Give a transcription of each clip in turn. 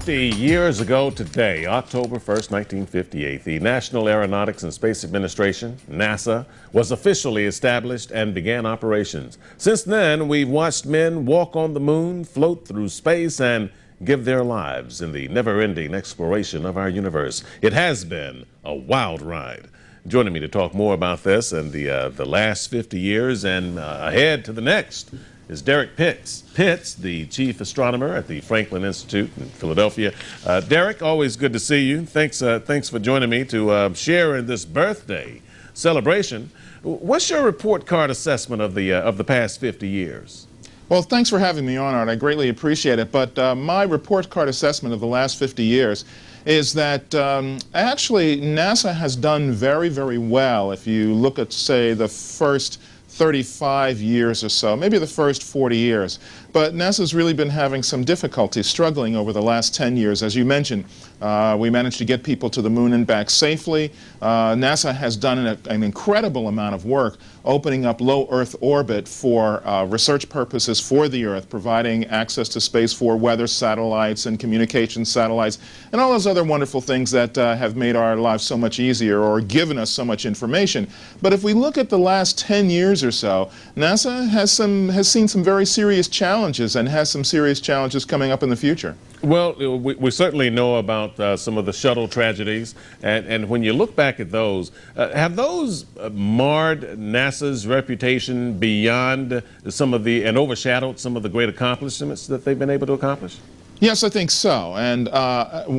50 years ago today, October 1st, 1958, the National Aeronautics and Space Administration, NASA, was officially established and began operations. Since then, we've watched men walk on the moon, float through space, and give their lives in the never-ending exploration of our universe. It has been a wild ride. Joining me to talk more about this and the last 50 years and ahead to the next is Derek Pitts. Pitts, the chief astronomer at the Franklin Institute in Philadelphia. Derek, always good to see you. Thanks for joining me to share in this birthday celebration. What's your report card assessment of the past 50 years? Well, thanks for having me on, Art. I greatly appreciate it. But my report card assessment of the last 50 years is that actually NASA has done very, very well. If you look at, say, the first 35 years or so, maybe the first 40 years. But NASA's really been having some difficulty, struggling over the last 10 years. As you mentioned, we managed to get people to the moon and back safely. NASA has done an incredible amount of work opening up low Earth orbit for research purposes for the Earth, providing access to space for weather satellites and communication satellites, and all those other wonderful things that have made our lives so much easier or given us so much information. But if we look at the last 10 years or so, NASA has seen some very serious challenges and has some serious challenges coming up in the future. Well, we certainly know about some of the shuttle tragedies, and when you look back at those, have those marred NASA's reputation beyond some of and overshadowed some of the great accomplishments that they've been able to accomplish? Yes, I think so. And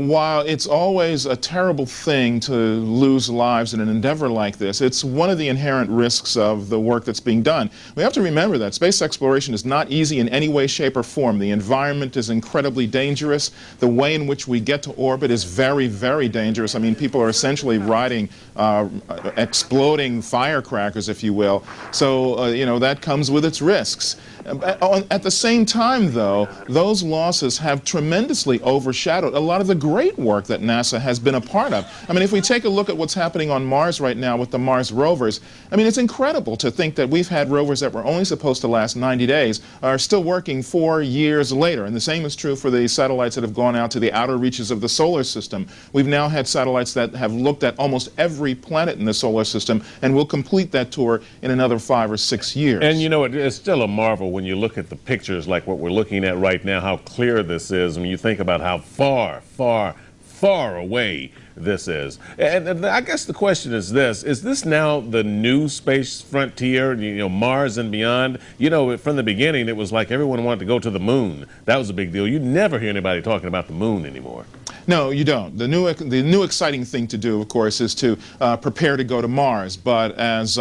while it's always a terrible thing to lose lives in an endeavor like this, it's one of the inherent risks of the work that's being done. We have to remember that space exploration is not easy in any way, shape, or form. The environment is incredibly dangerous. The way in which we get to orbit is very, very dangerous. I mean, people are essentially riding exploding firecrackers, if you will. So, you know, that comes with its risks. At the same time, though, those losses have tremendously overshadowed a lot of the great work that NASA has been a part of. I mean, if we take a look at what's happening on Mars right now with the Mars rovers, I mean, it's incredible to think that we've had rovers that were only supposed to last 90 days are still working 4 years later. And the same is true for the satellites that have gone out to the outer reaches of the solar system. We've now had satellites that have looked at almost every planet in the solar system, and will complete that tour in another 5 or 6 years. And you know, it's still a marvel when you look at the pictures like what we're looking at right now, how clear this is when you think about how far, far, far away this is. And I guess the question is this now the new space frontier, you know, Mars and beyond? You know, from the beginning, it was like everyone wanted to go to the moon. That was a big deal. You never hear anybody talking about the moon anymore. No, you don't. The new exciting thing to do, of course, is to prepare to go to Mars. But as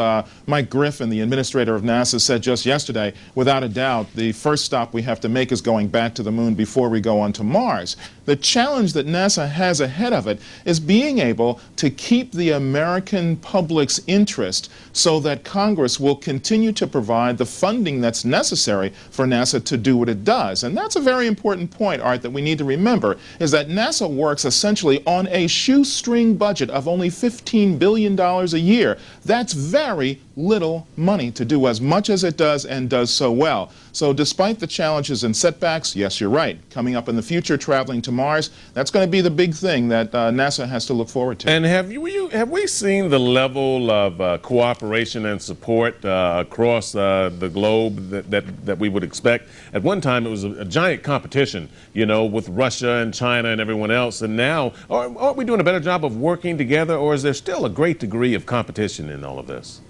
Mike Griffin, the administrator of NASA, said just yesterday, without a doubt, the first stop we have to make is going back to the moon before we go on to Mars. The challenge that NASA has ahead of it is being able to keep the American public's interest so that Congress will continue to provide the funding that's necessary for NASA to do what it does. And that's a very important point, Art, that we need to remember, is that NASA works essentially on a shoestring budget of only $15 billion a year. That's very little money to do as much as it does, and does so well. So despite the challenges and setbacks, yes, you're right, coming up in the future, traveling to Mars, that's going to be the big thing that NASA has to look forward to. And have we seen the level of cooperation and support across the globe that we would expect? At one time, it was a giant competition, you know, with Russia and China and everyone else. And now, aren't we doing a better job of working together, or is there still a great degree of competition in all of this?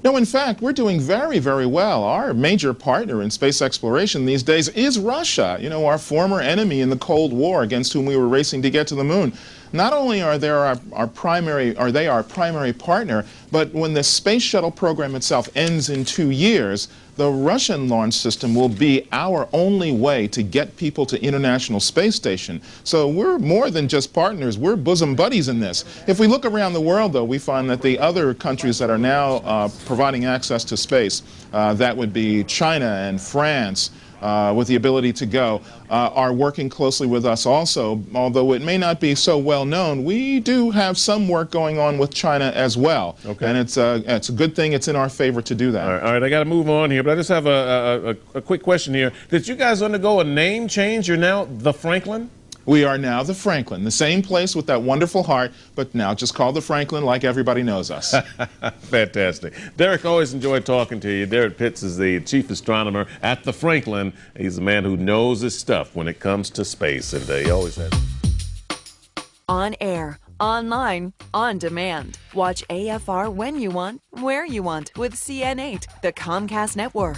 No, in fact, we're doing very, very well. Our major partner in space exploration these days is Russia, you know, our former enemy in the Cold War against whom we were racing to get to the moon. Not only are they our primary partner, but when the space shuttle program itself ends in 2 years, the Russian launch system will be our only way to get people to International Space Station. So we're more than just partners, we're bosom buddies in this. If we look around the world, though, we find that the other countries that are now providing access to space, that would be China and France, with the ability to go, are working closely with us also. Although it may not be so well known, we do have some work going on with China as well. Okay. And it's a good thing. It's in our favor to do that. All right, I got to move on here, but I just have a quick question here. Did you guys undergo a name change? You're now the Franklin? We are now the Franklin, the same place with that wonderful heart, but now just called the Franklin like everybody knows us. Fantastic. Derek, always enjoyed talking to you. Derek Pitts is the chief astronomer at the Franklin. He's a man who knows his stuff when it comes to space, and he always has. On air, online, on demand. Watch AFR when you want, where you want with CN8, the Comcast network.